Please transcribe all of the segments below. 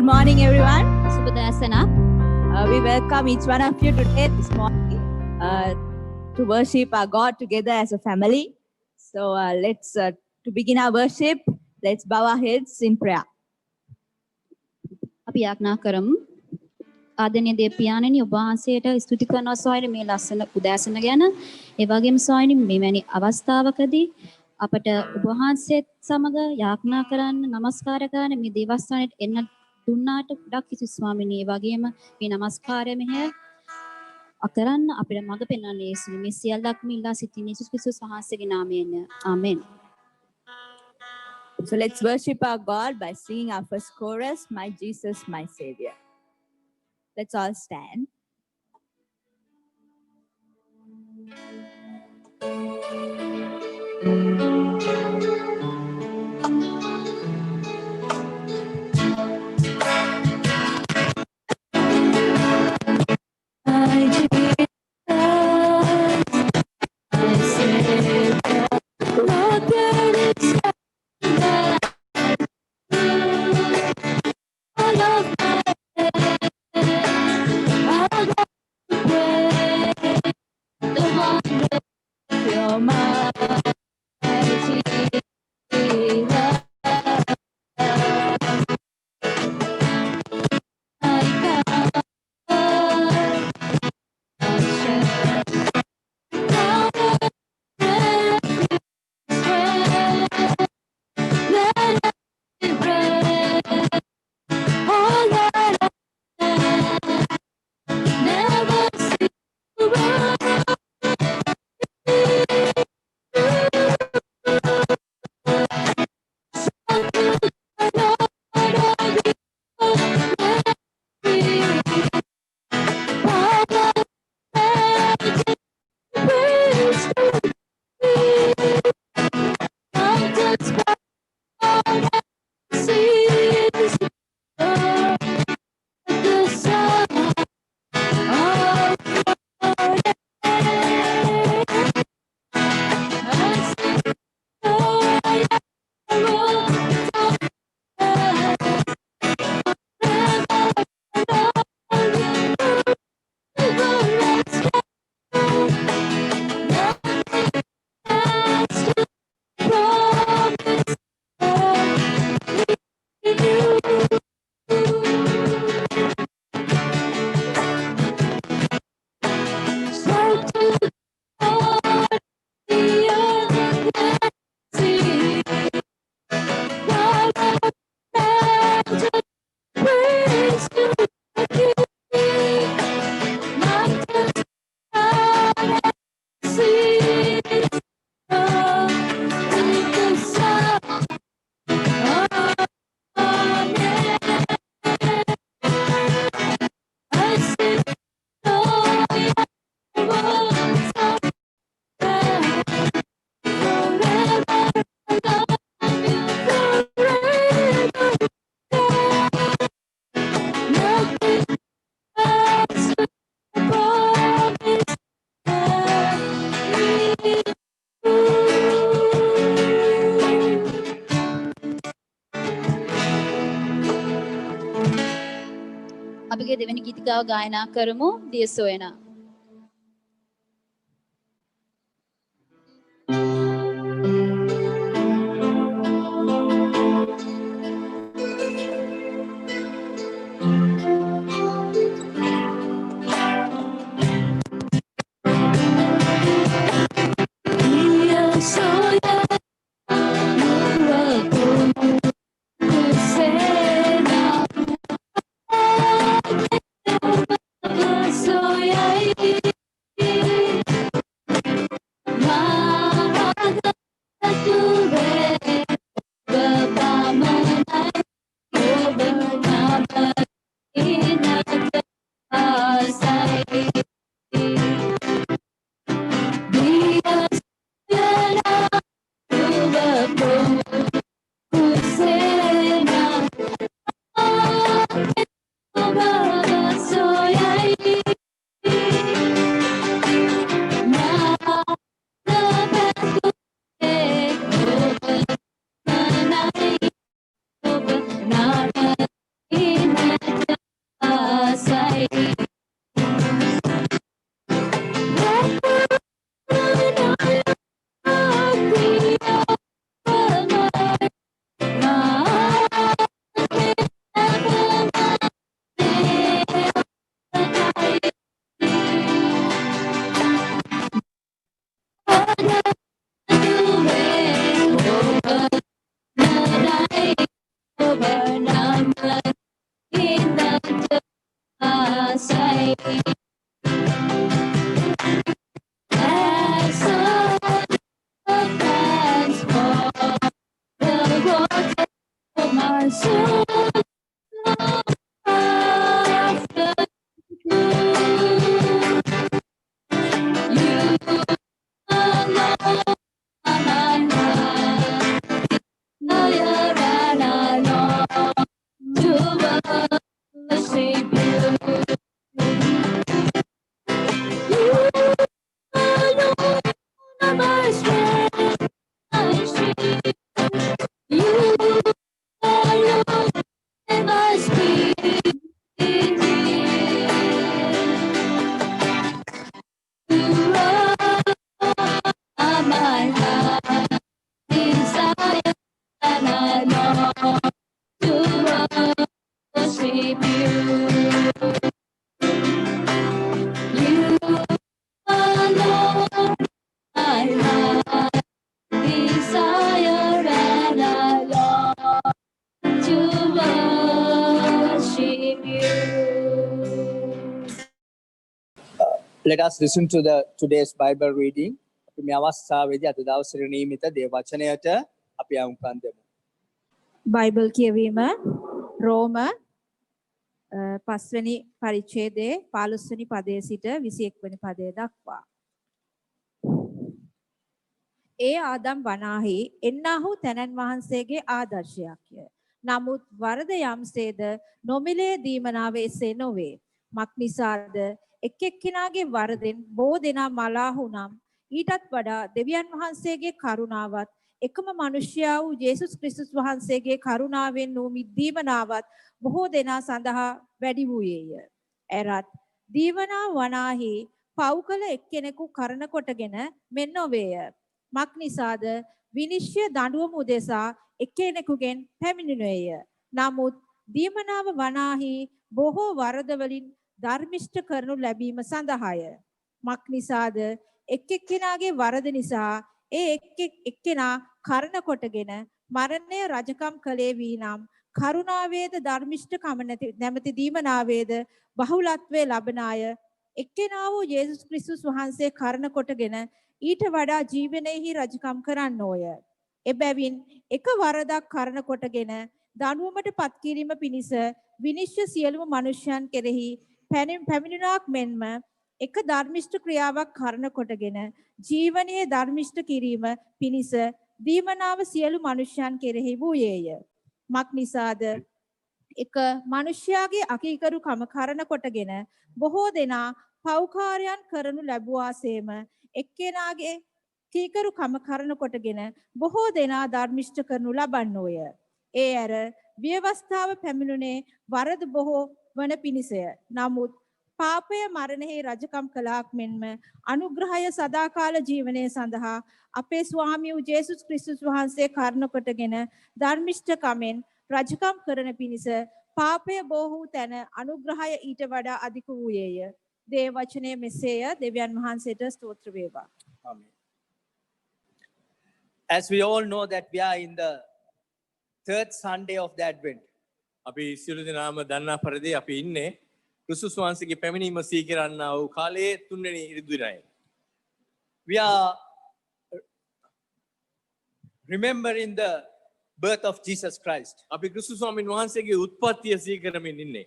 Good morning, everyone. Subhadasana. We welcome each one of you today, this morning, to worship our God together as a family. So let's, to begin our worship, let's bow our heads in prayer. අපි යාඥා කරමු. ආදරණීය දෙවියන්නි ඔබ වහන්සේට ස්තුති කරනවා ස්වාමීනි මේ ලස්සන උදෑසන ගැන. ඒ වගේම ස්වාමීනි මෙවැනි අවස්ථාවකදී අපට ඔබ වහන්සේත් සමග යාඥා කරන්න, নমස්කාර කරන්න මේ දේවස්ථානෙට එන්න දුන්නාට ගොඩක් කිසි ස්වාමීනි. ඒ වගේම මේ নমස්කාරය මෙහෙ අකරන්න අපිට මඟ පෙන්වන්න යේසුනි. මේ සියල්ලක්ම ඉල්ලා සිටින යේසුස් ක්‍රිස්තුස් වහන්සේගේ නාමයෙන්. ආමෙන්. So let's worship our God by singing our first chorus, My Jesus, My Savior. Let's all stand. අපගේ දෙවෙනි ගීතිකාව ගායනා කරමු දිය සොයනා. So yeah. my strength, my shield. You alone and my spirit. You are my heart desire, and I long to worship you. You alone my heart desire, and I long to worship you. Let us listen to the today's Bible reading. අපි මේ අවස්ථාවේදී අද දවසේ නියමිත දේව වචනයට අපි යොමුකම් දෙමු. බයිබල් කියවීම රෝම 5 වෙනි පරිච්ඡේදයේ 15 වෙනි පදයේ සිට 21 වෙනි පදය දක්වා. ඒ ආදම් වනාහි එන්නාහු තැනන් වහන්සේගේ ආදර්ශයක්ය. නමුත් වරද යම්සේද නොමිලේ දීමනාව එසේ නොවේ. මක්නිසාද එක් එක්කිනාගේ වරදෙන් බොහෝ දෙනා මලාහු නම් ඊටත් වඩා දෙවියන් වහන්සේගේ කරුණාවත් එකම මිනිසයා වූ යේසුස් ක්‍රිස්තුස් වහන්සේගේ කරුණාවෙන් වූ දීමනාවත් බොහෝ දෙනා සඳහා වැඩි වූයේය. එරත් දීවනා වනාහි පව් කළ එක්කෙනෙකු කරන කොටගෙන මෙන් නොවේය. මක්නිසාද විනිශ්චය දඬුවම උදෙසා එක්කෙනෙකුගෙන් පැමිණෙනේය. නමුත් දීමනාව වනාහි බොහෝ වරද වලින් ධර්මිෂ්ඨ කරනු ලැබීම සඳහාය. මක්නිසාද එක් එක්කෙනාගේ වරද නිසා ඒ එක්කෙනා කරන කොටගෙන මරණය රජකම් කළේ වීනම් කරුණාවේද ධර්මිෂ්ඨකම නැමැති දීමනාවේද බහුලත්වයේ ලබන අය එක්කෙනා වූ යේසුස් ක්‍රිස්තුස් වහන්සේ කරන කොටගෙන ඊට වඩා ජීවනයේහි රජකම් කරන්නෝය. එබැවින් එක වරදක් කරන කොටගෙන දඬුවමට පත් කිරීම පිණිස විනිශ්චය සියලුම මනුෂ්‍යයන් කෙරෙහි පැමිණුණාක් මෙන්ම එක ධර්මිෂ්ඨ ක්‍රියාවක් කරන කොටගෙන ජීවනයේ ධර්මිෂ්ඨ කිරීම පිණිස දීමනාව සියලු මනුෂ්‍යයන් කෙරෙහි වූයේය. මක්නිසාද එක මනුෂ්‍යයාගේ අකීකරුකම කරන කොටගෙන බොහෝ දෙනා පෞකාරයන් කරනු ලැබුවාසේම එක්කෙනාගේ කීකරුකම කරන කොටගෙන බොහෝ දෙනා ධර්මිෂ්ඨ කරනු ලබන්නෝය. ඒ ඇර ව්‍යවස්ථාව පැමිණුනේ වරද බොහෝ වන පිණිසය. නමුත් පාපය මරණෙහි රජකම් කළාක් මෙන්ම අනුග්‍රහය සදාකාල ජීවනයේ සඳහා අපේ ස්වාමී වූ යේසුස් ක්‍රිස්තුස් වහන්සේ කරන කොටගෙන ධර්මිෂ්ඨකමෙන් රජකම් කරන පිණිස පාපය බොහෝ තැන අනුග්‍රහය ඊට වඩා අධික වූයේය. දේව වචනයේ මෙසේය. දෙවියන් වහන්සේට ස්තෝත්‍ර වේවා. Amen. As we all know that we are in the third Sunday of the Advent. අපි සියලු දෙනාම දන්නා පරිදි අපි ඉන්නේ ක්‍රිස්තුස් වහන්සේගේ පැමිණීම සීකරන්නා වූ කාලයේ තුන්වෙනි ඉරිදිනයි. We are remembering the birth of Jesus Christ. අපි ක්‍රිස්තුස් ස්වාමීන් වහන්සේගේ උත්පත්තිය සීකරමින් ඉන්නේ.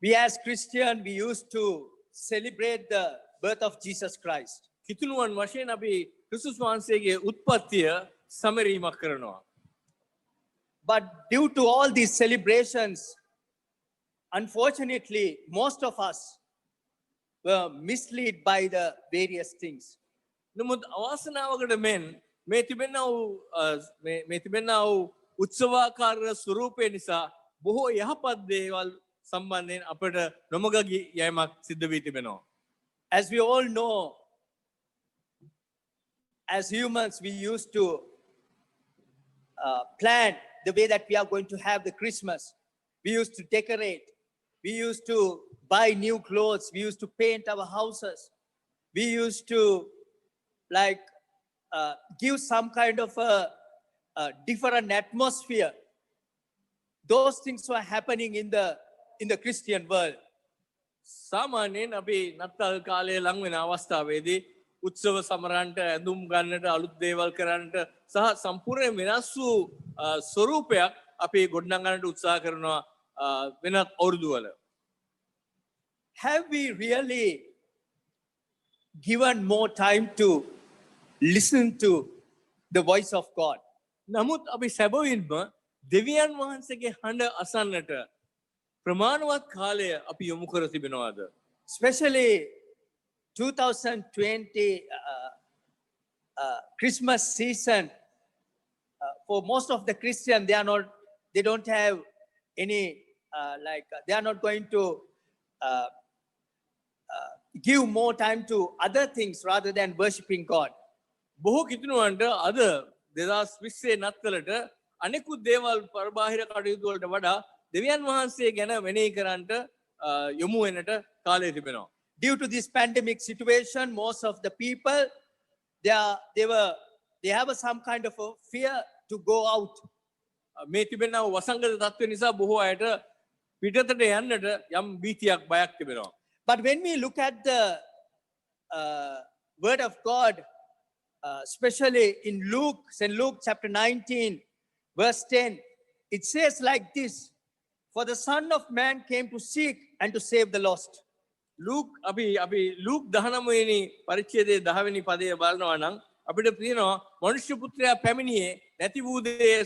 We as Christians, we used to celebrate the birth of Jesus Christ. කිතුණුවන් වශයෙන් අපි ක්‍රිස්තුස් වහන්සේගේ උත්පත්තිය සමරීමක් කරනවා. But due to all these celebrations, unfortunately, most of us were misled by the various things. නමුත් අවාසනාවකට මෙන් මේ තිබෙනා වූ උත්සවාකාර ස්වරූපය නිසා බොහෝ යහපත් දේවල් සම්බන්ධයෙන් අපට නොමග යෑමක් සිද්ධ වී තිබෙනවා. As we all know, as humans, we used to plan the way that we are going to have the Christmas. We used to decorate. We used to buy new clothes. We used to paint our houses. We used to give some kind of a different atmosphere. Those things were happening in the Christian world. සාමාන්‍යයෙන් අපි නත්තල් කාලයේ ලං වෙන අවස්ථාවේදී උත්සව සමරන්නට ඇඳුම් ගන්නට අලුත් දේවල් කරන්නට සහ සම්පූර්ණ වෙනස් වූ ස්වරූපයක් අපි ගොඩනගන්නට උත්සාහ කරනවා වෙනත් අවුරුදු වල. Have we really given more time to listen to the voice of God? නමුත් අපි සැබවින්ම දෙවියන් වහන්සේගේ හඬ අසන්නට ප්‍රමාණවත් කාලය අපි යොමු කර තිබෙනවාද? Especially 2020 Christmas season, for most of the Christians, they don't have any, they are not going to give more time to other things rather than worshiping God. බොහෝ කිතුනුවන්ට අද 2020 නත්තලට අනෙකුත් දේවල් පරබාහිර කටයුතු වලට වඩා දෙවියන් වහන්සේ ගැන මෙනෙහි කරන්නට යොමු වෙනට කාලය තිබෙනවා. Due to this pandemic situation, most of the people, they have some kind of a fear to go out. මේ තිබෙනා වසංගත තත්ත්වය නිසා බොහෝ අයට පිටතට යන්නට යම් භීතියක් බයක් තිබෙනවා. But when we look at the word of God, especially in St. Luke chapter 19, verse 10, it says like this, for the Son of Man came to seek and to save the lost. අපි Luke 19 වෙනි පරිච්ඡේදයේ 10 වෙනි පදය බලනවා නම් අපිට තියෙනවා මනුෂ්‍ය පුත්‍රයා පැමිණියේ නැති වූ දේ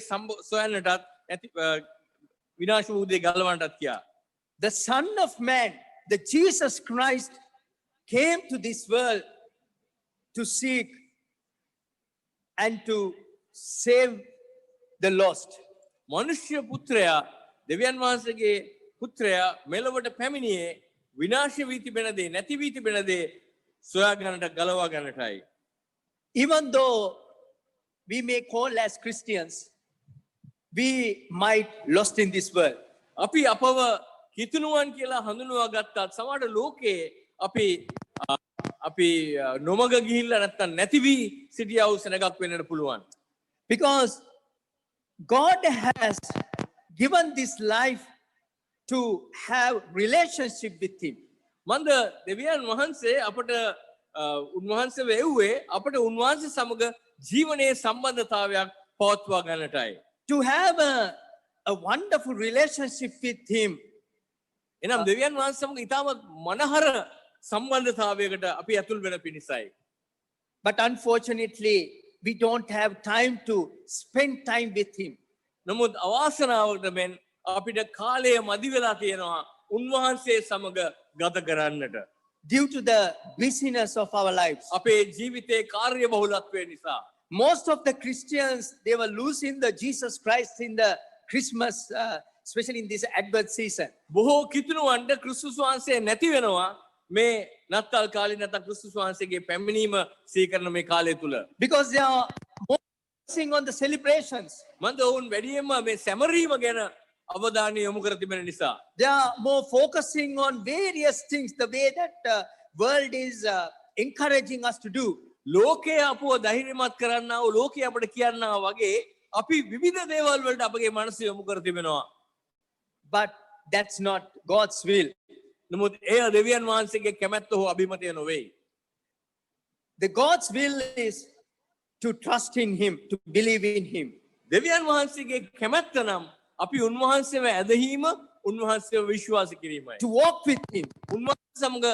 සොයන්නටත් නැති විනාශ වූ දේ ගලවන්නටත් කියා. The Son of Man, the Jesus Christ, came to this world to seek and to save the lost. මනුෂ්‍ය පුත්‍රයා දෙවියන් වහන්සේගේ පුත්‍රයා මෙලොවට පැමිණියේ විනාශ වී තිබෙන දේ නැති වී තිබෙන දේ සොයා ගන්නට ගලවා ගන්නටයි. Even though we may call as Christians, we might lost in this world. අපි අපව කිතුණුවන් කියලා හඳුන්වා ගත්තත් සමහර ලෝකේ අපි නොමග ගිහිල්ලා නැත්තම් නැති වී සිටියා වූ සෙනගක් වෙන්නට පුළුවන්. Because God has given this life to have relationship with him. මන්ද දෙවියන් වහන්සේ අපට උන්වහන්සේ වෙව්වේ අපට උන්වහන්සේ සමග ජීවනයේ සම්බන්ධතාවයක් පවත්වා ගන්නටයි. To have a wonderful relationship with him. එනම් දෙවියන් වහන්සේ සමග ඉතාමත් මනහර සම්බන්ධතාවයකට අපි ඇතුල් වෙන පිණිසයි. But unfortunately, we don't have time to spend time with him. නමුත් අවාසනාවකට මෙන් අපිට කාලය මදි වෙලා තියෙනවා උන්වහන්සේ සමග ගත කරන්නට. Due to the busyness of our lives. අපේ ජීවිතයේ කාර්ය බහුලත්වය නිසා. Most of the Christians, they were losing the Jesus Christ in the Christmas, especially in this Advent season. බොහෝ කිතුණුවන්ට ක්‍රිස්තුස් වහන්සේ නැති වෙනවා මේ නත්තල් කාලේ නැත්නම් ක්‍රිස්තුස් වහන්සේගේ පැමිණීම සීකරන මේ කාලය තුල. Because they are more focusing on the celebrations. මන්ද ඔවුන් වැඩියෙන්ම මේ සැමරීම ගැන අවධානය යොමු කර තිබෙන නිසා. They are more focusing on various things, the way that world is encouraging us to do. ලෝකයේ අපව ධෛර්යමත් කරන්නා වූ ලෝකයේ අපට කියන්නා වගේ අපි විවිධ දේවල් වලට අපගේ මනස යොමු කර තිබෙනවා. But that's not God's will. නමුත් එය දෙවියන් වහන්සේගේ කැමැත්ත හෝ අභිමතය නොවේ. The God's will is to trust in him, to believe in him. දෙවියන් වහන්සේගේ කැමැත්ත නම් අපි උන්වහන්සේව ඇදහිීම උන්වහන්සේව විශ්වාස කිරීමයි. To walk with him. උන්වහන්සේ සමග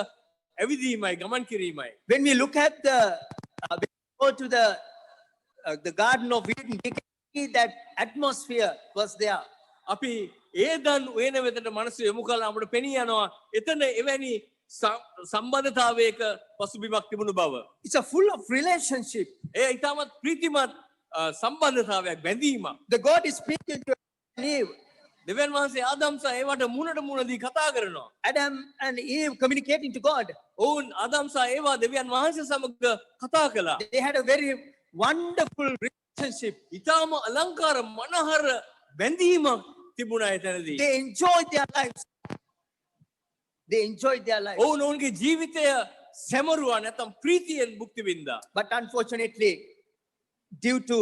ඇවිදීමයි ගමන් කිරීමයි. When we look at when we go to the Garden of Eden, we can see that atmosphere was there. අපි ඒදන් උයන වෙතට මනස යොමු කළා අපට පෙනී යනවා එතන එවැනි සම්බන්ධතාවයක පසුබිමක් තිබුණු බව. It's a full of relationship. ඒ ඊටමත් ප්‍රීතිමත් සම්බන්ධතාවයක් බැඳීමක්. The God is speaking to Eve. දෙවියන් වහන්සේ ආදම් සහ ඒවට මුණට මුණ දී කතා කරනවා. Adam and Eve communicating to God. ඔවුන් ආදම් සහ ඒවා දෙවියන් වහන්සේ සමග කතා කළා. They had a very wonderful relationship. ඊටම අලංකාර මනහර බැඳීමක් තිබුණා එතනදී. They enjoyed their lives. They enjoyed their lives. ඔවුන් ඔවුන්ගේ ජීවිතය සැමරුවා නැත්නම් ප්‍රීතියෙන් භුක්ති විඳා. But unfortunately, due to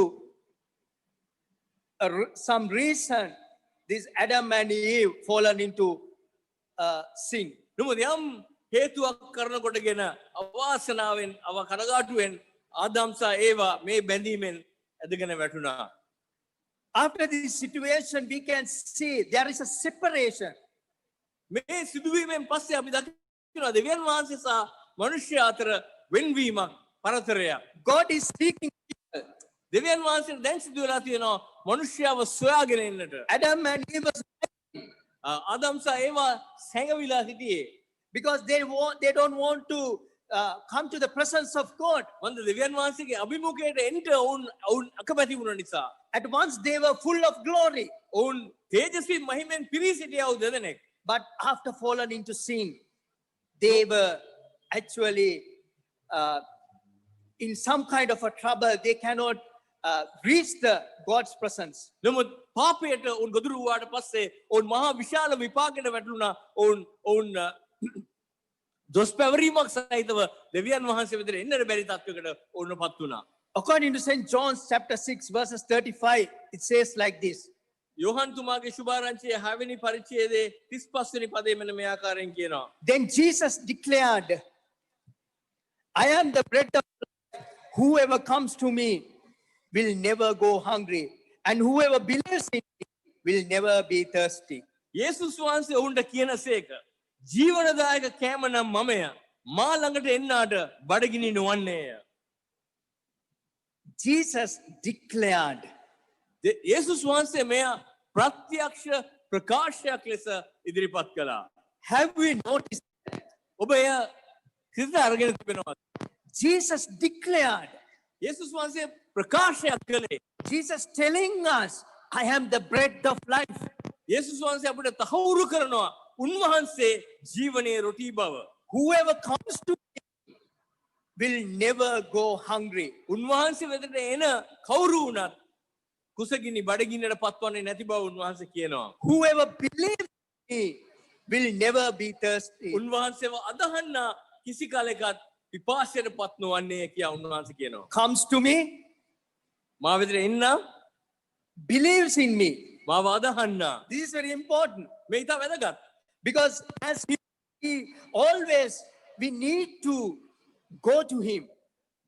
some reason, this Adam and Eve fallen into sin. නමුත් යම් හේතුවක් කරනකොටගෙන අවාසනාවෙන් කනගාටුවෙන් ආදම් සහ ඒවා මේ බැඳීමෙන් ඇදගෙන වැටුණා. After this situation, we can see there is a separation. මේ සිදුවීමෙන් පස්සේ අපි දකිනවා දෙවියන් වහන්සේ සහ මනුෂ්‍ය අතර වෙන්වීමක් පරතරයක්. God is seeking people. දෙවියන් වහන්සේ දැන් සිදු වෙලා තියෙනවා මනුෂ්‍යව සොයාගෙන එන්නට. Adam and Eve was Adam සහ ඒවා සැඟවිලා සිටියේ. because they don't want to come to the presence of God. වන්ද දෙවියන් වහන්සේගේ අභිමුඛයට එන්ට ඔවුන් අකමැති වුණ නිසා. At once they were full of glory, ඔවුන් තේජස්වී මහිමෙන් පිරී සිටියව දෙදෙනෙක්. but after fallen into sin, they were actually in some kind of a trouble. They cannot reach the God's presence. නමුත් පාපයට ඔවුන් ගොදුරු වූාට පස්සේ ඔවුන් මහා විශාල විපාකයට වැටුණා. ඔවුන් දොස් පැවරීමක් සහිතව දෙවියන් වහන්සේ වෙතට එන්නට බැරි තත්වයකට ඔවුන් පත් වුණා. According to St. John's chapter 6 verses 35, it says like this. යෝහන් තුමාගේ සුභාරංචියේ 6 වෙනි පරිච්ඡේදයේ 35 වෙනි පදයේ මෙන්න මේ ආකාරයෙන් කියනවා. Then Jesus declared, I am the bread of life. Whoever comes to me will never go hungry, and whoever believes in me will never be thirsty. යේසුස් වහන්සේ ඔවුන්ට කියනසේක ජීවනදායක කෑම නම් මමය. මා ළඟට එන්නාට බඩගිනි නොවන්නේය. Jesus declared. යේසුස් වහන්සේ මෙය ප්‍රත්‍යක්ෂ ප්‍රකාශයක් ලෙස ඉදිරිපත් කළා. Have we noticed? ඔබ එය සිත අරගෙන තිබෙනවද? Jesus declared. යේසුස් වහන්සේ ප්‍රකාශයක් කළේ. Jesus telling us, I am the bread of life. යේසුස් වහන්සේ අපිට තහවුරු කරනවා උන්වහන්සේ ජීවනයේ රොටි බව. Whoever comes to me will never go hungry. උන්වහන්සේ වෙතට එන කවුරු වුණත් කුසගිනි බඩගින්නට පත්වන්නේ නැති බව උන්වහන්සේ කියනවා. Whoever believes in me will never be thirsty. උන්වහන්සේව අදහන්න කිසි කාලයකත් විපාසයට පත් නොවන්නේ කියා උන්වහන්සේ කියනවා. Comes to me, මා වෙතට එන්න believes in me. මාව අදහන්න. This is very important මේ ඉතා වැදගත්. because as he always we need to go to him.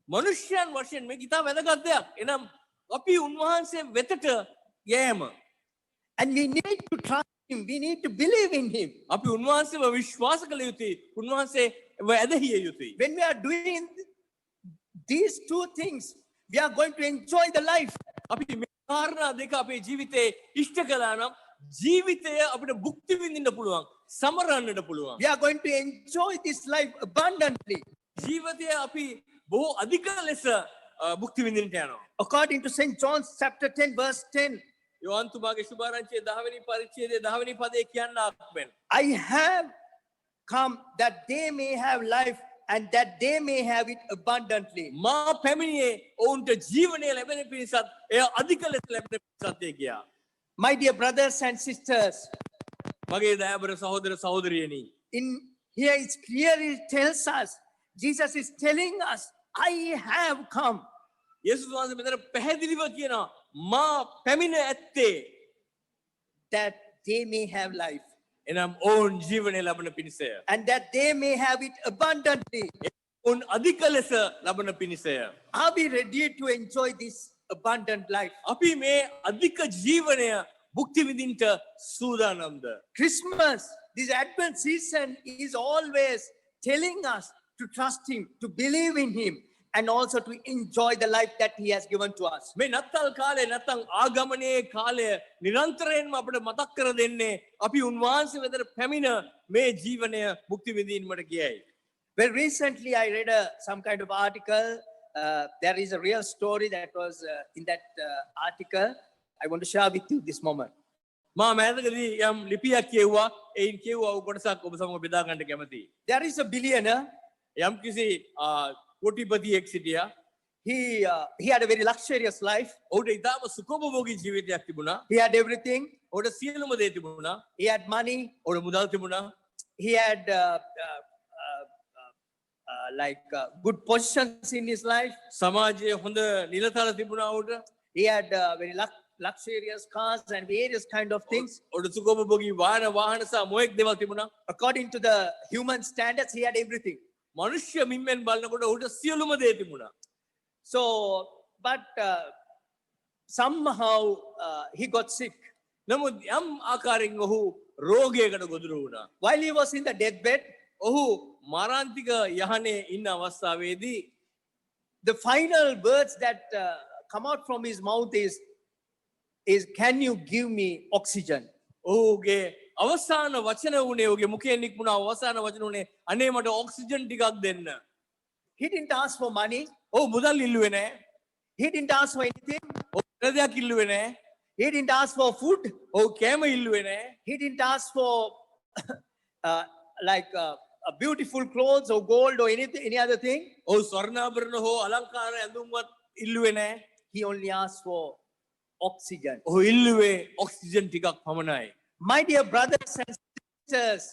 මනුෂ්‍යයන් වශයෙන් මේක ඉතා වැදගත් දෙයක්. එනම් අපි උන්වහන්සේ වෙතට යෑම. And we need to trust him. We need to believe in him. අපි උන්වහන්සේව විශ්වාස කළ යුතුයි. උන්වහන්සේව ඇදහිය යුතුයි. When we are doing these two things, we are going to enjoy the life. අපි මේ කාරණා දෙක අපේ ජීවිතේ ඉෂ්ට කළා නම් ජීවිතය අපිට භුක්ති විඳින්න පුළුවන්. සමරන්නට පුළුවන්. We are going to enjoy this life abundantly. ජීවිතය අපි බොහෝ අධික ලෙස භුක්ති විඳින්නට යනවා. According to St. John's chapter 10 verse 10, යෝහන් තුමාගේ සුභාරංචියේ 10 වෙනි පරිච්ඡේදයේ 10 වෙනි පදයේ කියන්නක් මෙන් I have come that they may have life and that they may have it abundantly. මා පැමිණියේ ඔවුන්ට ජීවනය ලැබෙන පිණිසත් එය අධික ලෙස ලැබෙන පිණිසත් කියා. My dear brothers and sisters, මගේ දයාබර සහෝදර සහෝදරියනි, in here it clearly tells us, Jesus is telling us, I have come. යේසුස් වහන්සේ මෙතන පැහැදිලිව කියනවා මා පැමිණ ඇත්තේ That they may have life එනම් ඔවුන් ජීවනය ලබන පිණිසය. and that they may have it abundantly. ඔවුන් අධික ලෙස ලබන පිණිසය. Are we ready to enjoy this abundant life? අපි මේ අධික ජීවනය භුක්ති විඳින්නට සූදානම්ද? Christmas, this Advent season is always telling us to trust him, to believe in him, and also to enjoy the life that he has given to us. මේ නත්තල් කාලේ නැත්නම් ආගමනයේ කාලය නිරන්තරයෙන්ම අපිට මතක් කර දෙන්නේ අපි උන්වහන්සේ වෙතට පැමිණ මේ ජීවනය භුක්ති විඳින්නට කියයි. Well, recently I read some kind of article. There is a real story that was in that article. I want to share with you this moment. මා මෑතකදී යම් ලිපියක් කියුවා. ඒන් කියුවා කොටසක් ඔබ සමග බෙදා ගන්නට කැමතියි. There is a billionaire. යම් කිසි කොටිපතියෙක් සිටියා. He had a very luxurious life. ඔහුට ඉතාම සුඛෝපභෝගී ජීවිතයක් තිබුණා. He had everything. ඔහුට සියලුම දේ තිබුණා. He had money. ඔහුට මුදල් තිබුණා. He had good positions in his life. සමාජයේ හොඳ නිලතල තිබුණා ඔහුට. He had very luxurious cars and various kind of things. ඔහුට සුඛෝපභෝගී වාහන සහ මොයෙක් දේවල් තිබුණා. According to the human standards, he had everything. මනුෂ්‍ය මිම්මෙන් බලනකොට ඔහුට සියලුම දේ තිබුණා. So, but somehow he got sick. නමුත් යම් ආකාරයෙන් ඔහු රෝගයකට ගොදුරු වුණා. While he was in the deathbed, ඔහු මාරාන්තික යහනේ ඉන්න අවස්ථාවේදී the final words that come out from his mouth is can you give me oxygen? ඔහුගේ අවසාන වචන වුණේ ඔහුගේ මුඛයෙන් නික්මුණ අවසාන වචන වුණේ අනේ මට ඔක්සිජන් ටිකක් දෙන්න. He didn't ask for money. ඔහු මුදල් ඉල්ලුවේ නෑ. He didn't ask for anything. ඔහු වෙන දෙයක් ඉල්ලුවේ නෑ. He didn't ask for food. ඔහු කෑම ඉල්ලුවේ නෑ. He didn't ask for like beautiful clothes or gold or anything, any other thing. ඔහු ස්වර්ණාභරණ හෝ අලංකාර ඇඳුම්වත් ඉල්ලුවේ නෑ. He only asked for oxygen. ඔහු ඉල්ලුවේ ඔක්සිජන් ටිකක් පමණයි. My dear brothers and sisters,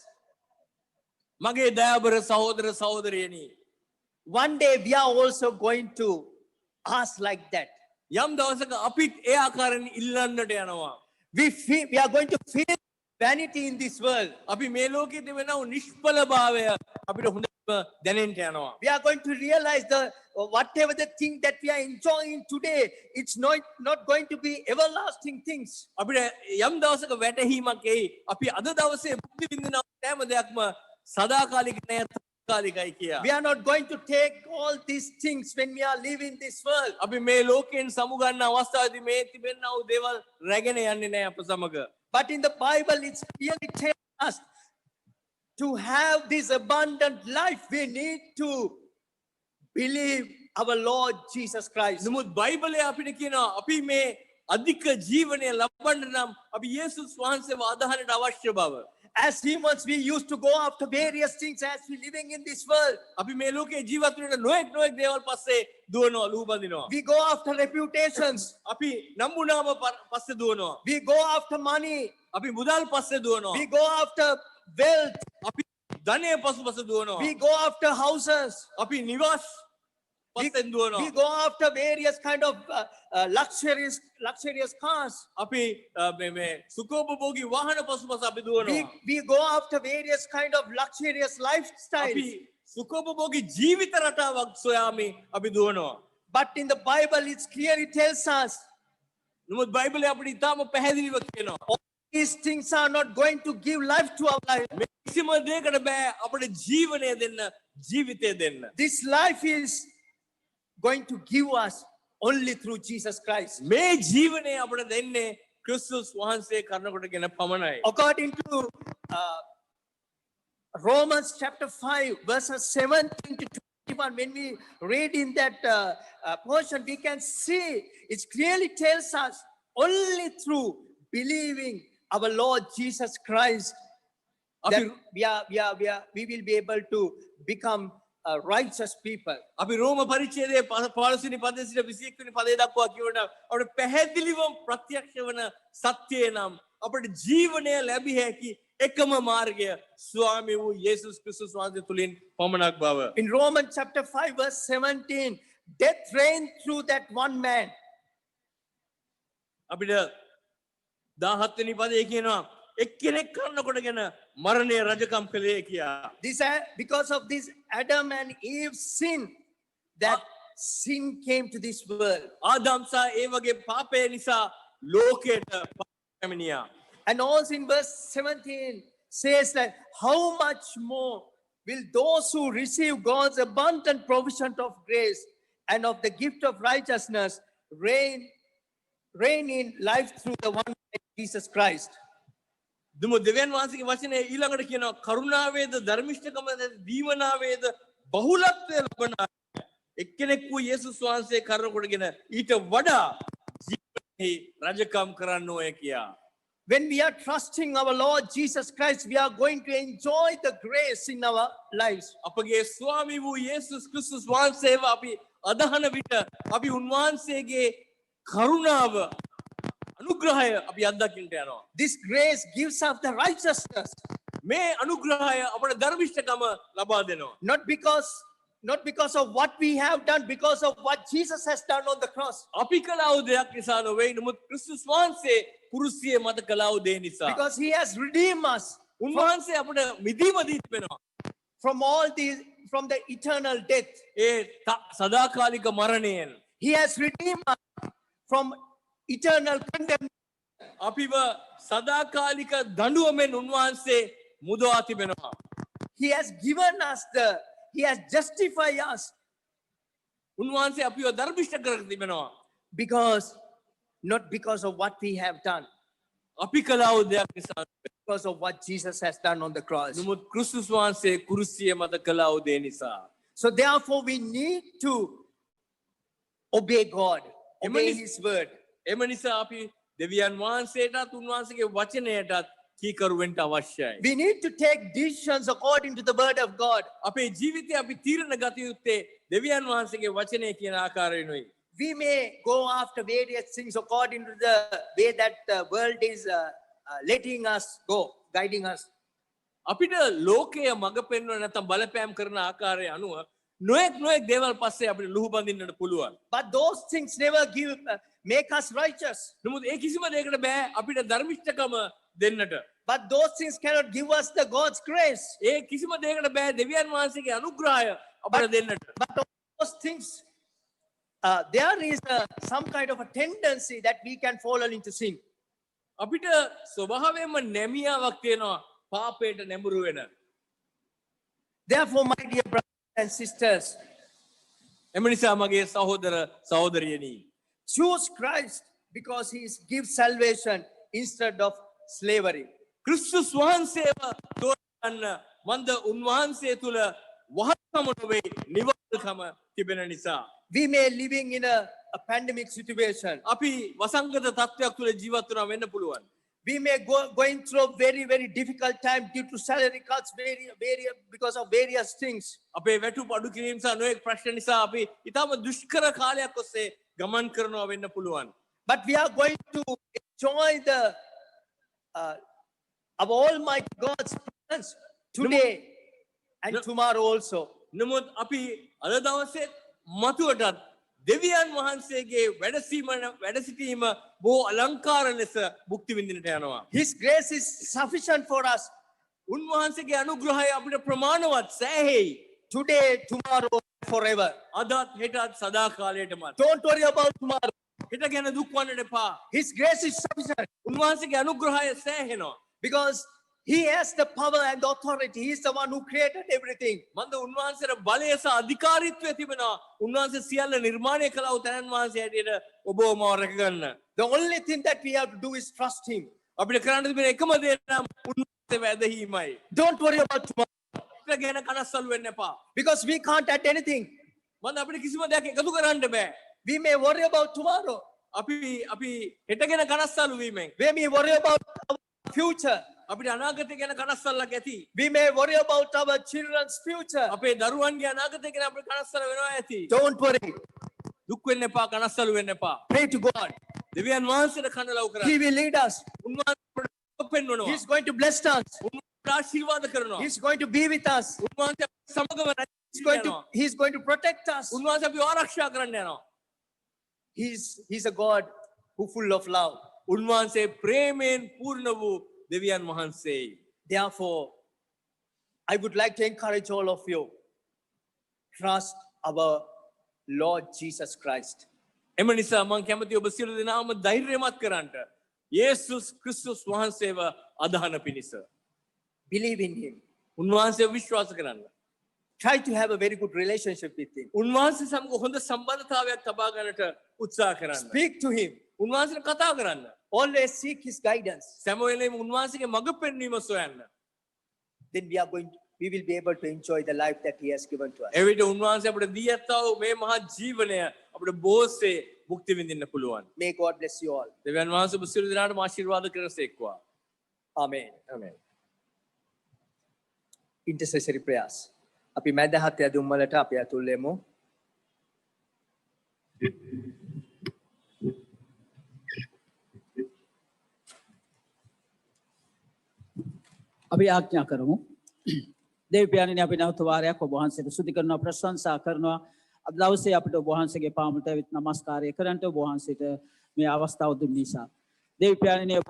මගේ දයාබර සහෝදර සහෝදරියනි, one day we are also going to ask like that. යම් දවසක අපිත් ඒ ආකාරයෙන් ඉල්ලන්නට යනවා. We are going to feel vanity in this world. අපි මේ ලෝකයේ තිබෙන නිෂ්ඵලභාවය අපිට හොඳටම දැනෙන්න යනවා. We are going to realize whatever the thing that we are enjoying today, it's not going to be everlasting things. අපිට යම් දවසක වැටහීමක් එයි. අපි අද දවසේ බුද්ධ විඳින හැම දෙයක්ම සදාකාලික නෑ, තාත්කාලිකයි කියා. We are not going to take all these things when we are living this world. අපි මේ ලෝකයෙන් සමුගන්න අවස්ථාවේදී මේ තිබෙනා වූ දේවල් රැගෙන යන්නේ නෑ අප සමග. But in the Bible, it's clearly telling us to have this abundant life, we need to believe our Lord Jesus Christ. නමුත් බයිබලයේ අපිට කියනවා අපි මේ අධික ජීවනය ලබන්න නම් අපි යේසුස් වහන්සේව අදහන්නට අවශ්‍ය බව. As humans, we used to go after various things as we living in this world. අපි මේ ලෝකයේ ජීවත් වෙන නොඑක් දේවල් පස්සේ දුවනවා, ලුහුබඳිනවා. We go after reputations. අපි නම්බුනාම පස්සේ දුවනවා. We go after money. අපි මුදල් පස්සේ දුවනවා. We go after wealth. අපි ධනය පසුපස දුවනවා. We go after houses. අපි නිවාස් පස්සෙන් දුවනවා. We go after various kind of luxurious cars. අපි මේ සුඛෝපභෝගී වාහන පසුපස අපි දුවනවා. We go after various kind of luxurious අපි lifestyles. සුඛෝපභෝගී ජීවිත රටාවක් සොයාමි අපි දුවනවා. But in the Bible, it clearly tells us නමුත් බයිබලයේ අපිට ඉතාම පැහැදිලිව කියනවා. all these things are not going to give life to our life. මේ කිසිම දෙයකට බෑ අපිට ජීවනය දෙන්න, ජීවිතය දෙන්න. This life is going to give us only through Jesus Christ. මේ ජීවනය අපිට දෙන්නේ ක්‍රිස්තුස් වහන්සේ කරන කොටගෙන පමණයි. According to Romans chapter 5, verses 17 to 21, when we read in that portion, we can see it clearly tells us only through believing our Lord Jesus Christ that we will be able to become righteous people. අපි රෝම පරිච්ඡේදයේ 15 වෙනි පදයේ සිට 21 වෙනි පදයේ දක්වා කියවන අපිට පැහැදිලිවම ප්‍රත්‍යක්ෂ වන සත්‍යය නම් අපිට ජීවනය ලැබිය හැකි එකම මාර්ගය ස්වාමී වූ යේසුස් ක්‍රිස්තුස් වහන්සේ තුලින් පමණක් බව. In Romans chapter 5, verse 17, death reigned through that one man. අපිට 17 වෙනි පදයේ කියනවා එක්කෙනෙක් කරන කොටගෙන මරණය රජකම් කළේ කියා. Because of this Adam and Eve's sin, that sin came to this world. Adam සහ ඒ වගේ පාපය නිසා ලෝකයට පැමිණියා. And also in verse 17 says that how much more will those who receive God's abundant provision of grace and of the gift of righteousness reign in life through the one man Jesus Christ. දෙමු දෙවියන් වහන්සේගේ වචනේ ඊළඟට කියනවා කරුණාවේද ධර්මිෂ්ඨකමද දීවනාවේද බහුලත්වය ලබන එක්කෙනෙක් වූ යේසුස් වහන්සේ කරන කොටගෙන ඊට වඩා ජීවිතේ රජකම් කරන්න ඕය කියා. When we are trusting our Lord Jesus Christ, we are going to enjoy the grace in our lives. අපගේ ස්වාමී වූ යේසුස් ක්‍රිස්තුස් වහන්සේව අපි අදහන විට අපි උන්වහන්සේගේ කරුණාව අනුග්‍රහය අපි අත්දකින්න යනවා. This grace gives us the righteousness. මේ අනුග්‍රහය අපට ධර්මිෂ්ඨකම ලබා දෙනවා. Not because of what we have done, because of what Jesus has done on the cross. අපි කළා වූ දෙයක් නිසා නොවේ. නමුත් ක්‍රිස්තුස් වහන්සේ කුරුසියේ මත කළා වූ දේ නිසා. Because he has redeemed us. උන්වහන්සේ අපට මිදීම දී තිබෙනවා. From the eternal death. ඒ සදාකාලික මරණයෙන්. He has redeemed us from eternal condemnation. අපිව සදාකාලික දඬුවමෙන් උන්වහන්සේ මුදවා තිබෙනවා. He has justified us. උන්වහන්සේ අපිව ධර්මිෂ්ඨ කර තිබෙනවා. Not because of what we have done. අපි කළා වූ දෙයක් නිසා. Because of what Jesus has done on the cross. නමුත් ක්‍රිස්තුස් වහන්සේ කුරුසියේ මත කළා වූ දේ නිසා. So therefore we need to obey God, obey Emani- His word. එම නිසා අපි දෙවියන් වහන්සේටත් උන්වහන්සේගේ වචනයටත් කීකරුවෙන්ට අවශ්‍යයි. We need to take decisions according to the word of God. අපේ ජීවිතය අපි තීරණ ගත යුත්තේ දෙවියන් වහන්සේගේ වචනය කියන ආකාරයෙන්ුයි. We may go after various things according to the way that the world is letting us go, guiding us. අපිට ලෝකය මඟ පෙන්වන නැත්නම් බලපෑම් කරන ආකාරය අනුව නොයෙක් දේවල් පස්සේ අපිට ලුහු බඳින්නට පුළුවන්. But those things never make us righteous. නමුත් ඒ කිසිම දෙයකට බෑ අපිට ධර්මිෂ්ඨකම දෙන්නට. But those things cannot give us the God's grace. ඒ කිසිම දෙයකට බෑ දෙවියන් වහන්සේගේ අනුග්‍රහය අපිට දෙන්නට. But those things, there is some kind of a tendency that we can fall into sin. අපිට ස්වභාවයෙන්ම නැමියාවක් තියෙනවා පාපයට නැඹුරු වෙන. Therefore, my dear brothers and sisters, එම නිසා මගේ සහෝදර සහෝදරියනි, choose Christ because He gives salvation instead of slavery. ක්‍රිස්තුස් වහන්සේව තෝරගන්න මන්ද උන්වහන්සේ තුල වහල්කම නොවේ නිවල්කම තිබෙන නිසා. We may living in a pandemic situation. අපි වසංගත තත්ත්වයක් තුල ජීවත් වෙනවා වෙන්න පුළුවන්. We may going through a very, very difficult time due to salary cuts, because of various things. අපේ වැටුප් අඩු කිරීම සහ නොයෙක් ප්‍රශ්න නිසා අපි ඊටම දුෂ්කර කාලයක් ඔස්සේ ගමන් කරනවා වෙන්න පුළුවන්. But we are going to enjoy the of Almighty God's presence today and tomorrow also. නමුත් අපි අද දවසේ මතුවටත් දෙවියන් වහන්සේගේ වැඩසිටීම බොහෝ අලංකාර ලෙස භුක්ති විඳින්නට යනවා. His grace is sufficient for us උන්වහන්සේගේ අනුග්‍රහය අපිට ප්‍රමාණවත් සෑහෙයි. today, tomorrow, forever. අදත් හෙටත් සදා කාලයටමත්. Don't worry about tomorrow. හෙට ගැන දුක් වන්නට එපා. His grace is sufficient උන්වහන්සේගේ අනුග්‍රහය සෑහෙනවා. because He has the power and the authority. He is the one who created everything. මන්ද උන්වහන්සේට බලය සහ අධිකාරීත්වය තිබෙනවා. උන්වහන්සේ සියල්ල නිර්මාණය කළා වූ තැනන් වහන්සේ හැටියට ඔබව මාව රැකගන්න. The only thing that we have to do is trust Him. අපිට කරන්න තිබෙන එකම දේ නම් උන්වහන්සේව ඇදහිීමයි. Don't worry about tomorrow හෙට ගැන කනස්සල්ු වෙන්න එපා. because we can't add anything. මන්ද අපිට කිසිම දෙයක් එකතු කරන්න බෑ. We may worry about tomorrow. අපි හෙට ගැන කනස්සල්ු වීමෙන් We may worry about our future. අපිට අනාගතය ගැන කනස්සල්ලක් ඇති. We may worry about our children's future. අපේ දරුවන්ගේ අනාගතය ගැන අපිට කනස්සල වෙනවා ඇති. Don't worry. දුක් වෙන්න එපා, කනස්සලු වෙන්න එපා. Pray to God. දෙවියන් වහන්සේට කන ලව් He කරන්න. will lead us. උන්වහන්සේ පෙන්වනවා. He's going to bless us. උන්වහන්සේ ආශිර්වාද කරනවා. He's going to be with us. උන්වහන්සේ සමගම He's going to protect us. උන්වහන්සේ අපිව ආරක්ෂා කරන්න යනවා. He's a God who full of love. උන්වහන්සේ ප්‍රේමයෙන් පූර්ණ වූ දෙවියන් වහන්සේයි. Therefore, I would like to encourage all of you. Trust our Lord Jesus Christ. එම නිසා මම කැමති ඔබ සියලු දෙනාම ධෛර්යමත් කරන්නට. යේසුස් ක්‍රිස්තුස් වහන්සේව අදහන පිණිස. Believe in Him. උන්වහන්සේව විශ්වාස කරන්න. Try to have a very good relationship with Him. උන්වහන්සේ සමග හොඳ සම්බන්ධතාවයක් තබා ගන්නට උත්සාහ කරන්න. Speak to Him. උන්වහන්සේට කතා කරන්න. Always seek His guidance. සෑම වෙලේම උන්වහන්සේගේ මඟ පෙන්වීම සොයන්න. Then we will be able to enjoy the life that He has given to us. එවිට උන්වහන්සේ අපිට දී ඇත්තා වූ මේ මහා ජීවනය අපිට බොහෝසේ භුක්ති විඳින්න පුළුවන්. May God bless you all. දෙවියන් වහන්සේ ඔබ සියලු දෙනාටම ආශිර්වාද කරසේක්වා. Amen. ආමේන්. Intercessory prayers. අපි මැදහත් යදුම් වලට අපි අතුල්ලෙමු. අපි ආඥා කරමු. දේව්‍යාණනි අපි නැවත වාරයක් ඔබ වහන්සේට ස්තුති කරනවා, ප්‍රශංසා කරනවා. අද දවසේ අපිට ඔබ වහන්සේගේ පාමුලට ඇවිත් නමස්කාරය කරන්නට ඔබ වහන්සේට මේ අවස්ථාව දුන් නිසා. දේව්‍යාණනි ඔබ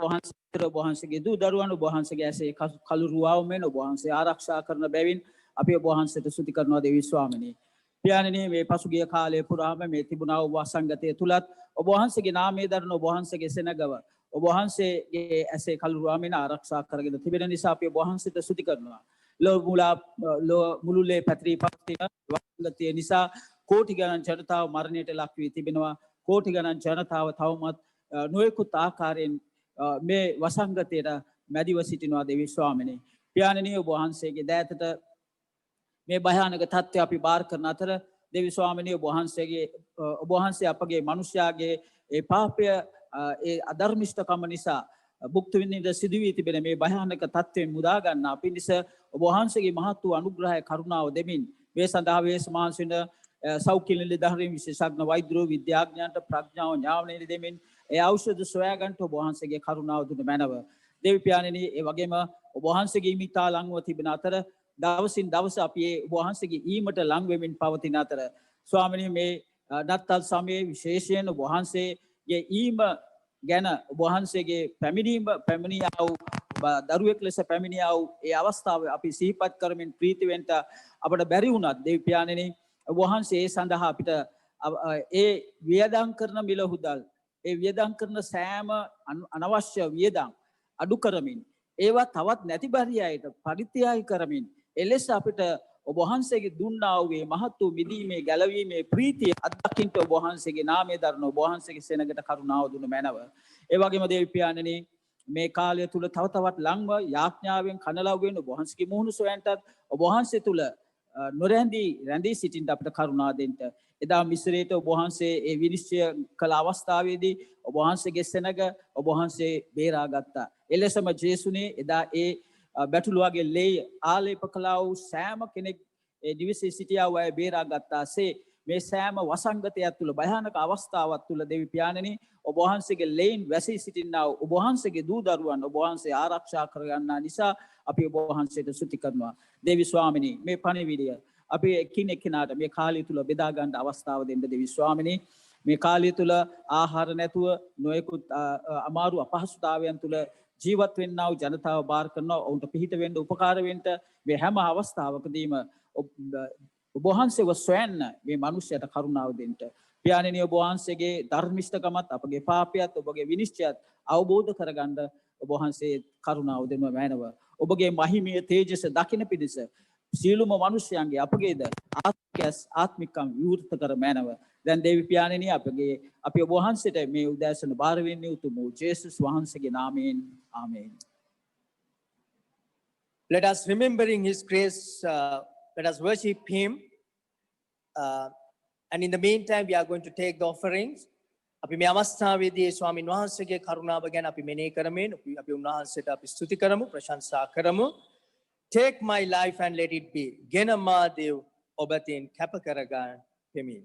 වහන්සේගේ දූ දරුවන් ඔබ වහන්සේගේ ඇසේ කලුරුවාව මෙන් ඔබ වහන්සේ ආරක්ෂා කරන බැවින් අපි ඔබ වහන්සේට ස්තුති කරනවා දේවී ස්වාමිනී. පියාණනි මේ පසුගිය කාලය පුරාම මේ තිබුණා වූ වසංගතය තුලත් ඔබ වහන්සේගේ නාමයේ දරන ඔබ වහන්සේගේ සෙනගව ඔබ වහන්සේගේ ඇසේ කලුරුවාමෙන් ආරක්ෂා කරගෙන තිබෙන නිසා අපි ඔබ වහන්සේට ස්තුති කරනවා. මුළුල්ලේ පැතිරී පවතින වසංගතය නිසා කෝටි ගණන් ජනතාව මරණයට ලක් වී තිබෙනවා. කෝටි ගණන් ජනතාව තවමත් නොයෙකුත් ආකාරයෙන් මේ වසංගතයට මැදිව සිටිනවා දේවී ස්වාමිනී. පියාණනි ඔබ වහන්සේගේ දෑතට මේ භයානක තත්ත්වය අපි බාර කරන අතර දෙවි ස්වාමිනිය ඔබ වහන්සේ අපගේ මනුෂ්‍යයාගේ ඒ පාපය ඒ අධර්මිෂ්ඨකම නිසා භුක්ති විඳින්න සිදු වී තිබෙන මේ භයානක තත්ත්වයෙන් මුදා ගන්නා පිණිස ඔබ වහන්සේගේ මහත් වූ අනුග්‍රහය කරුණාව දෙමින් මේ සඳහා වේසමාංශින සෞඛ්‍ය නිලධාරීන් විශේෂඥ වෛද්‍යවරු විද්‍යාඥයන්ට ප්‍රඥාව ඥානය දෙමින් ඒ ඖෂධ සොයා ගන්නට ඔබ වහන්සේගේ කරුණාව දුන මැනව දෙවි පියාණෙනි ඒ වගේම ඔබ වහන්සේගේ ඊමිතා ලංව තිබෙන අතර දවසින් දවස අපි ඔබ වහන්සේගේ ඊමට ලං වෙමින් පවතින අතර ස්වාමිනී මේ නත්තල් සමයේ විශේෂයෙන් ඔබ වහන්සේගේ ඊම ගැන ඔබ වහන්සේගේ පැමිණියා වූ දරුවෙක් ලෙස පැමිණියා වූ ඒ අවස්ථාව අපි සිහිපත් කරමින් ප්‍රීති වෙන්න අපට බැරි වුණත් දෙවි පියාණෙනි ඔබ වහන්සේ ඒ සඳහා අපිට ඒ වියදම් කරන මිල හුදල් ඒ වියදම් කරන සෑම අනවශ්‍ය වියදම් අඩු කරමින් ඒවා තවත් නැති බරියයට පරිත්‍යාග කරමින් එලෙස අපිට ඔබ වහන්සේගේ දුන්නා වූ මහත් වූ මිදීමේ ගැලවීමේ ප්‍රීතිය අත්දකින්න ඔබ වහන්සේගේ නාමය දරන ඔබ වහන්සේගේ සෙනඟට කරුණාව දුන මැනව ඒ වගේම දේවි පියාණෙනි මේ කාලය තුල තව තවත් ලංව යාඥාවෙන් කනලව්වෙන් ඔබ වහන්සේගේ මුහුණු සොයන්ටත් ඔබ වහන්සේ තුල රැඳී සිටින්න අපිට කරුණා දෙන්න එදා මිස්රයට ඔබ වහන්සේ ඒ විනිශ්චය කළ අවස්ථාවේදී ඔබ වහන්සේගේ සෙනඟ ඔබ වහන්සේ බේරාගත්තා එලෙසම ජේසුනේ එදා ඒ බැටළුවගේ ලේ ආලේප කළා වූ සෑම කෙනෙක් ඒ දිවිසේ සිටියා වූ අය බේරාගත්තාසේ මේ සෑම වසංගතයක් තුල භයානක අවස්ථාවක් තුල දෙවි පියාණෙනි ඔබ වහන්සේගේ ලේන් වැසී සිටිනා වූ ඔබ වහන්සේගේ දූ දරුවන් ඔබ වහන්සේ ආරක්ෂා කරගන්නා නිසා අපි ඔබ වහන්සේට ස්තුති කරනවා දෙවි ස්වාමිනී මේ පණිවිඩය අපි එකිනෙකාට මේ කාලය තුල බෙදා ගන්න අවස්ථාව දෙන්න දෙවි ස්වාමිනී මේ කාලය තුල ආහාර නැතුව නොයෙකුත් අමාරු අපහසුතාවයන් තුල ජීවත් වෙන්නා වූ ජනතාව බාර කරනවා ඔවුන්ට පිහිට වෙන්න උපකාර වෙන්න මේ හැම අවස්ථාවකදීම ඔබ වහන්සේව සොයන්න මේ මිනිස්යාට කරුණාව දෙන්න පියාණෙනි ඔබ වහන්සේගේ ධර්මිෂ්ඨකමත් අපගේ පාපයත් ඔබගේ විනිශ්චයත් අවබෝධ කරගන්න ඔබ වහන්සේ කරුණාව දෙනව මෑනව ඔබගේ මහිමීය තේජස දකින පිණිස සියලුම මිනිස්යන්ගේ අපගේද ආත්මිකම් විවෘත කර මෑනව දැන් දේවි පියාණෙනි අපි ඔබ වහන්සේට මේ උදෑසන බාර වෙන්නේ උතුම් වූ ජේසුස් වහන්සේගේ නාමයෙන් ආමේන්. Let us remembering his grace, let us worship him. And in the meantime, we are going to take the offerings. අපි මේ අවස්ථාවේදී ස්වාමීන් වහන්සේගේ කරුණාව ගැන අපි මෙනෙහි කරමින් අපි උන්වහන්සේට අපි ස්තුති කරමු ප්‍රශංසා කරමු. Take my life and let it be. ගෙන මා දේව ඔබතින් කැප කරගන්න පෙමි.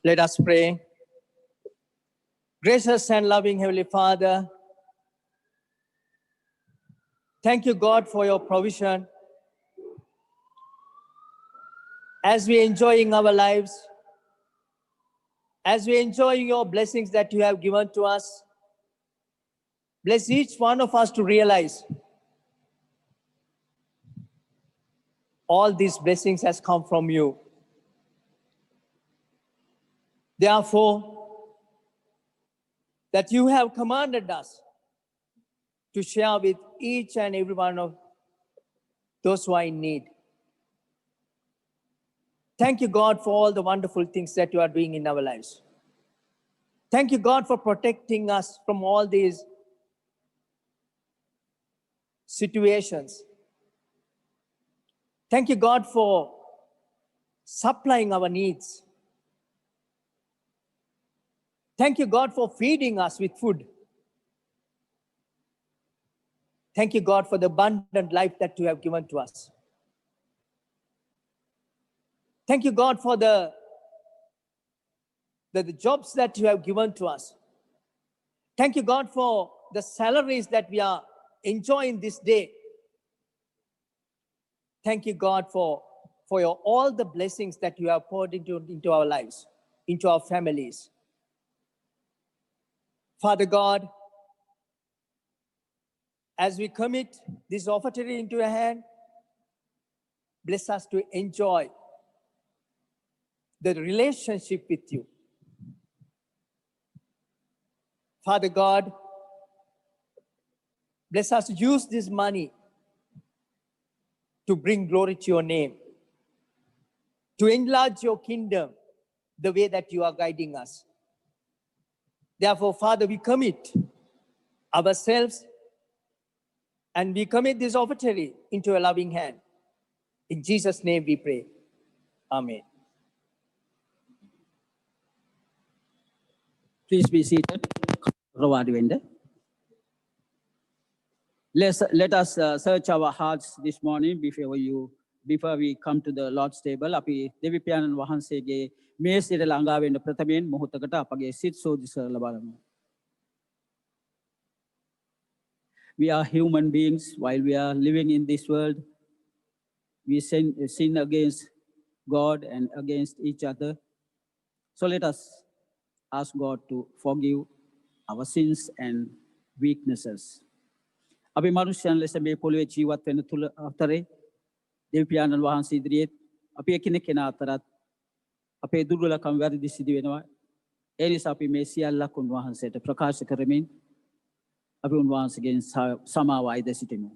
Let us pray. Gracious and loving Heavenly Father, thank you, God, for your provision. As we enjoying our lives, as we enjoying your blessings that you have given to us, Bless each one of us to realize all these blessings has come from you. Therefore, that you have commanded us to share with each and every one of those who are in need. Thank you, God, for all the wonderful things that you are doing in our lives. Thank you, God, for protecting us from all these situations. Thank you, God, for supplying our needs. Thank you, God, for feeding us with food. Thank you, God, for the abundant life that you have given to us. Thank you, God, for the jobs that you have given to us. Thank you, God, for the salaries that we are enjoying this day. Thank you, God, for all the blessings that you have poured into our lives, into our families. Father God, as we commit this offertory into your hand, bless us to enjoy the relationship with you. Father God, bless us to use this money to bring glory to your name, to enlarge your kingdom the way that you are guiding us. Therefore, Father, we commit ourselves and we commit this offertory into a loving hand. In Jesus' name we pray. Amen. Please be seated. Let us search our hearts this morning before we come to the Lord's table. Api Devi Piyanan Wahansege මේසිට ළඟා වෙන්න ප්‍රථමයෙන් මොහොතකට අපගේ සිත් සෝදිස කරලා බලමු. We are human beings. While we are living in this world, we sin against God and against each other. So let us ask God to forgive our sins and weaknesses. අපි මනුෂ්‍යයන් ලෙස මේ පොළොවේ ජීවත් වෙන තුල අතරේ දෙවි පියාණන් වහන්සේ ඉදිරියේ අපි එකිනෙකා අතරත් අපේ දුර්වලකම් වැරදි සිදු වෙනවා. ඒ නිසා අපි මේ සියල්ලක් උන්වහන්සේට ප්‍රකාශ කරමින් අපි උන්වහන්සේගෙන් සමාව අයද සිටිමු.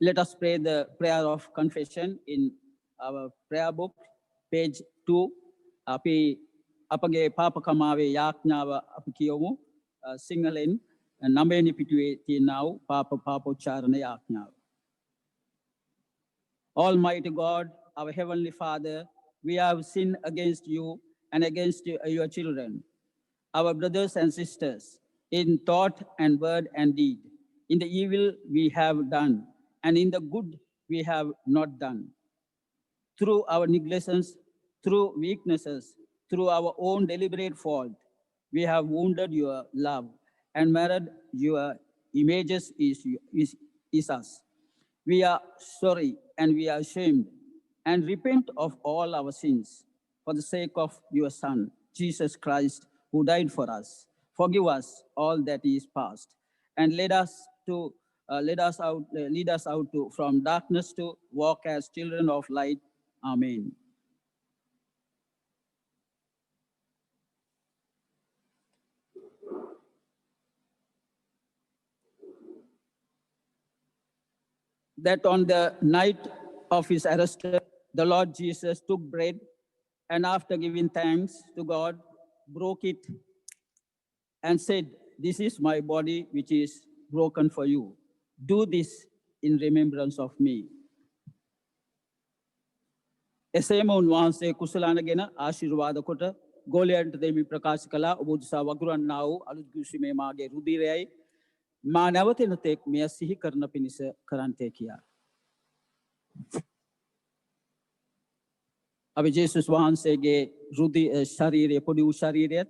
Let us pray the prayer of confession in our prayer book, page 2. අපි අපගේ පාප කමාවේ යාඥාව අපි කියවමු. සිංහලෙන් 9 වෙනි පිටුවේ තියෙනා වූ පාපෝච්චාරණ යාඥාව. Almighty God, our Heavenly Father, we have sinned against you and against your children, our brothers and sisters, in thought and word and deed, in the evil we have done, and in the good we have not done. Through our negligence, through weaknesses, through our own deliberate fault, we have wounded your love and marred your images is us. We are sorry and we are ashamed and repent of all our sins for the sake of your Son, Jesus Christ, who died for us. Forgive us all that is past and lead us out from darkness to walk as children of light. Amen. That on the night of his arrest, the Lord Jesus took bread and after giving thanks to God, broke it and said, "This is my body which is broken for you. Do this in remembrance of me." එසේම උන්වහන්සේ කුසලානගෙන ආශිර්වාද කොට ගෝලයන්ට දෙමි ප්‍රකාශ කළා, ඔබ උදෙසා වගුරන්නා වූ අලුත් කිවිසුමේ මාගේ රුධිරයයි මා නැවතෙන තෙක් මෙය සිහි කරන පිණිස කරන්තේ කියා. අපි ජේසුස් වහන්සේගේ ශරීරය පොඩි වූ ශරීරයත්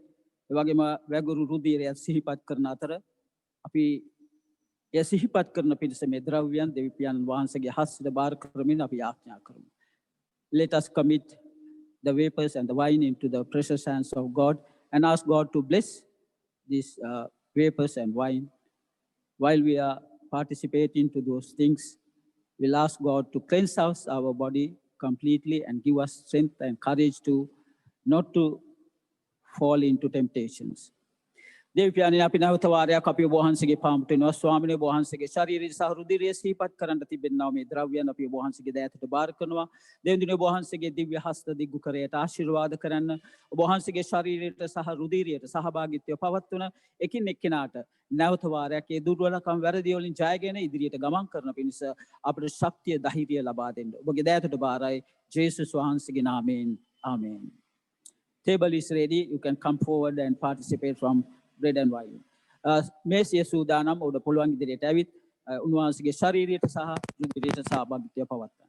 ඒ වගේම වැගුරු රුධිරයත් සිහිපත් කරන අතර අපි ඒ සිහිපත් කරන පිණිස මේ ද්‍රව්‍යයන් දෙවි පියාණන් වහන්සේගේ හස්තයට බාර කරමින් අපි ආඥා කරමු. Let us commit the vapors and the wine into the precious hands of God and ask God to bless these vapors and wine. While we are participating to those things, we'll ask God to cleanse us, our body completely and give us strength and courage to not to fall into temptations. දෙවියන් අපි නැවත වාරයක් අපි ඔබ වහන්සේගේ පාමුට එනවා ස්වාමිනේ ඔබ වහන්සේගේ ශාරීරික සහ රුධිරය සිහිපත් කරන්න තිබෙනා මේ ද්‍රව්‍යයන් අපි ඔබ වහන්සේගේ දෑතට බාර කරනවා දෙවියන් ඔබ වහන්සේගේ දිව්‍ය හස්ත දිග්ගු කරයට ආශිර්වාද කරන්න ඔබ වහන්සේගේ ශරීරයට සහ රුධිරයට සහභාගීත්වය පවත්වන එකින් එක්කිනාට නැවත වාරයක් ඒ දුර්වලකම් වැරදි වලින් ජයගෙන ඉදිරියට ගමන් කරන පිණිස අපට ශක්තිය ධෛර්යය ලබා දෙන්න ඔබගේ දෑතට බාරයි ජේසුස් වහන්සේගේ නාමයෙන් ආමේන්. Table is ready. You can come forward and participate from bread and wine. මේසිය සූදානම් ඔබ පුළුවන් ඉදිරියට ඇවිත් උන්වහන්සේගේ ශරීරයට සහ රුධිරයට සහභාගීත්වය පවත්වන්න.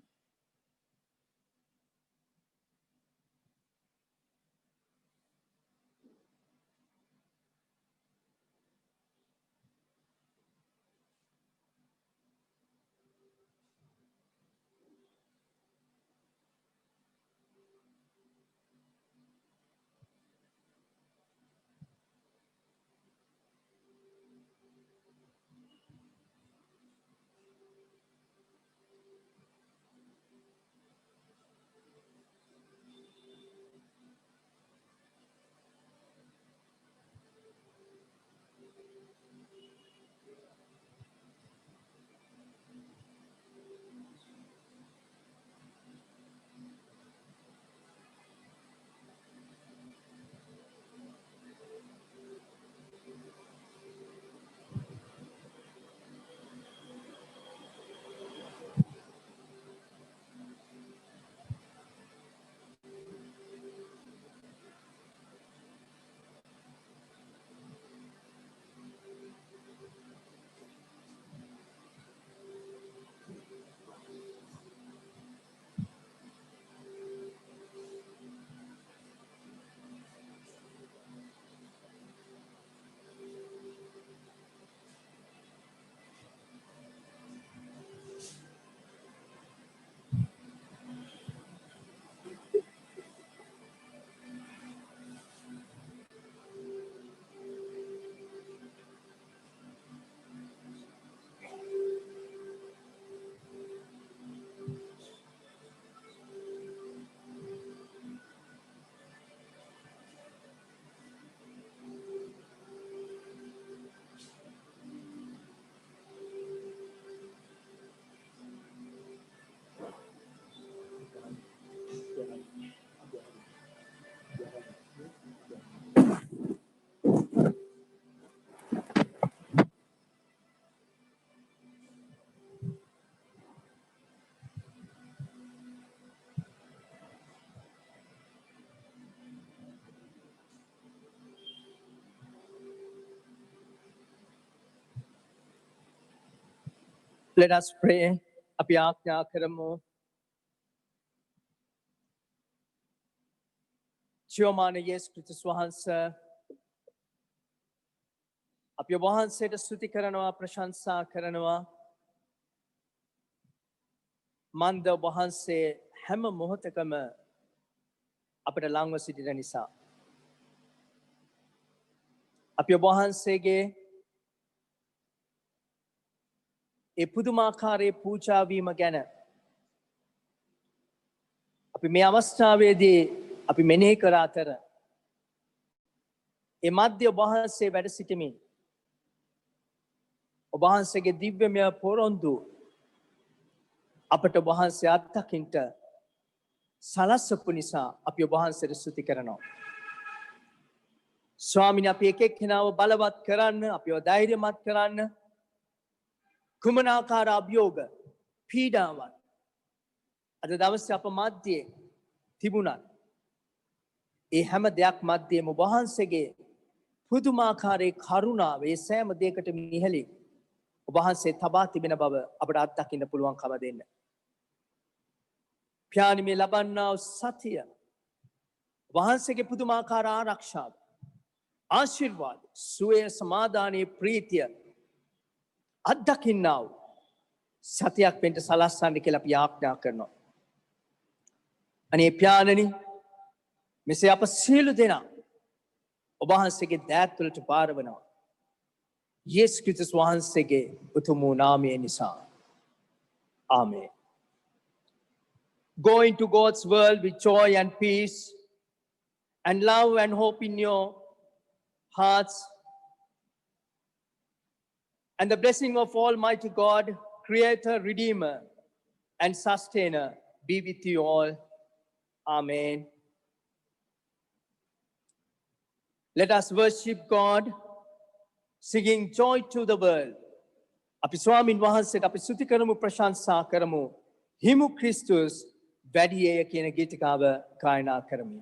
Let us pray. අපි ආඥා කරමු. ජීවමාන යේසුස් ක්‍රිස්තුස් වහන්සේ අපි ඔබ වහන්සේට ස්තුති කරනවා ප්‍රශංසා කරනවා. මන්ද ඔබ වහන්සේ හැම මොහොතකම අපට ළඟව සිටින නිසා. අපි ඔබ වහන්සේගේ ඒ පුදුමාකාරයේ පූජා වීම ගැන අපි මේ අවස්ථාවේදී අපි මෙනෙහි කර අතර ඒ මැද ඔබ වහන්සේ වැඩ සිටමින් ඔබ වහන්සේගේ දිව්‍යමය පොරොන්දු අපට ඔබ වහන්සේ අත්දකින්න සලස්වපු නිසා අපි ඔබ වහන්සේට ස්තුති කරනවා. ස්වාමීනි අපි එක එක්කෙනාව බලවත් කරන්න අපිව ධෛර්යමත් කරන්න කුමනාකාර අභියෝග පීඩාවන් අද දවසේ අප මැද්දේ තිබුණා. ඒ හැම දෙයක් මැද්දේම ඔබ වහන්සේගේ පුදුමාකාරයේ කරුණාව ඒ සෑම දෙයකට මිහෙලි ඔබ වහන්සේ තබා තිබෙන බව අපට අත්දකින්න පුළුවන්කම දෙන්න. පියාණන් මේ ලබන්නා වූ සතිය වහන්සේගේ පුදුමාකාර ආරක්ෂාව ආශිර්වාද සුවය සමාදානයේ ප්‍රීතිය අත්දකින්නා වූ සතියක් වෙන්න සලස්සන්න කියලා අපි ආඥා කරනවා. අනේ පියාණනි මෙසේ අප සියලු දෙනා ඔබ වහන්සේගේ දෑත් වලට පාරවනවා. යේසුස් ක්‍රිස්තුස් වහන්සේගේ උතුම් වූ නාමය නිසා. Amen. Go into God's world with joy and peace and love and hope in your hearts. And the blessing of Almighty God, Creator, Redeemer, and Sustainer be with you all. Amen. Let us worship God, singing joy to the world. අපි ස්වාමින් වහන්සේට අපි ස්තුති කරමු, ප්‍රශංසා කරමු. හිමු ක්‍රිස්තුස් වැඩියය කියන ගීතිකාව ගායනා කරමු.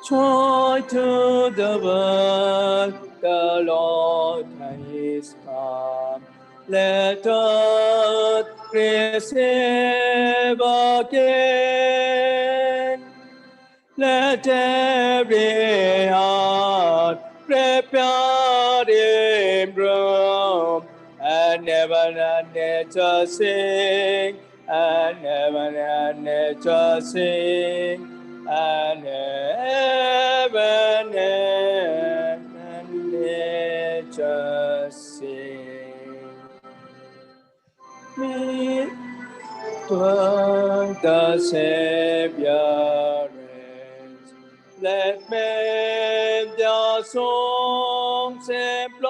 Joy to the world, the Lord is come. Let earth receive again. Let every heart prepare in room, and heaven and nature sing, and heaven and nature sing, and heaven and nature sing. Meet the Savior reigns. Let men their songs employ,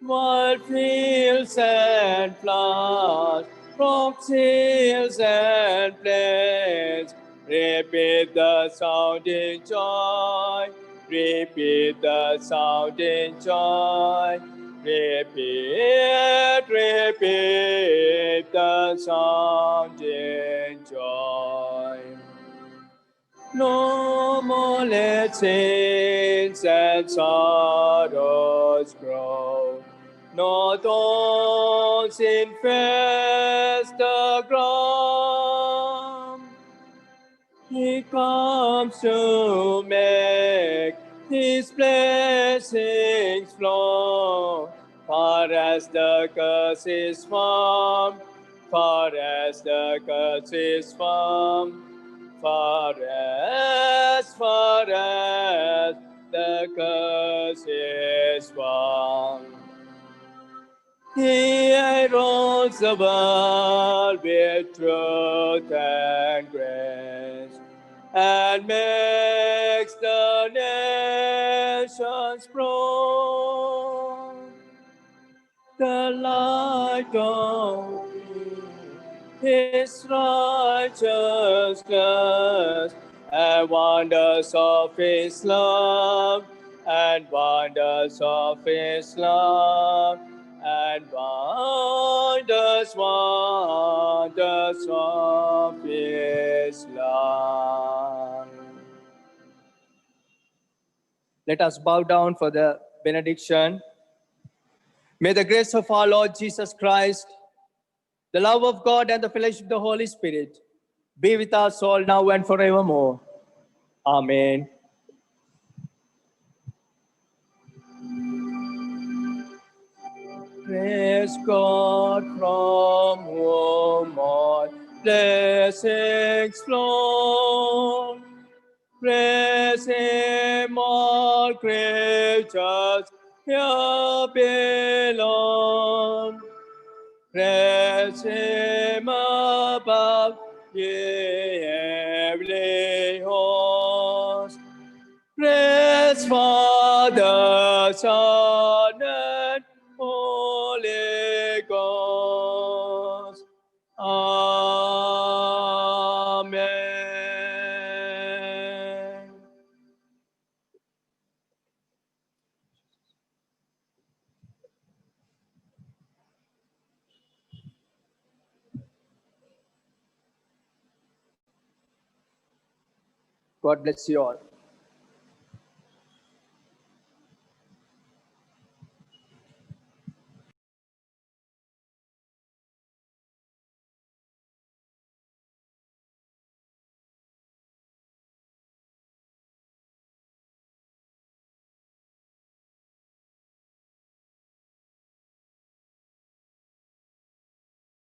while fields and flowers, rocks, hills and plains, repeat the sounding joy, repeat the sounding joy, repeat, repeat the sounding joy. No more let sins and sorrows grow, nor thorns infest the ground. He comes to make His blessings flow, far as the curse is from, far as the curse is from, far as the curse is from. He rules the world with truth and grace, and makes the nations proud. The light of His righteousness, and wonders of His love, and wonders of His love, and wonders of His love. Let us bow down for the benediction. May the grace of our Lord Jesus Christ, the love of God, and the fellowship of the Holy Spirit be with us all now and forevermore. Amen. Praise God from whom all blessings flow. Praise Him, all creatures here below. Praise Him above, ye heavenly hosts. Praise Father, Son, and Holy Ghost. Amen. God bless you all.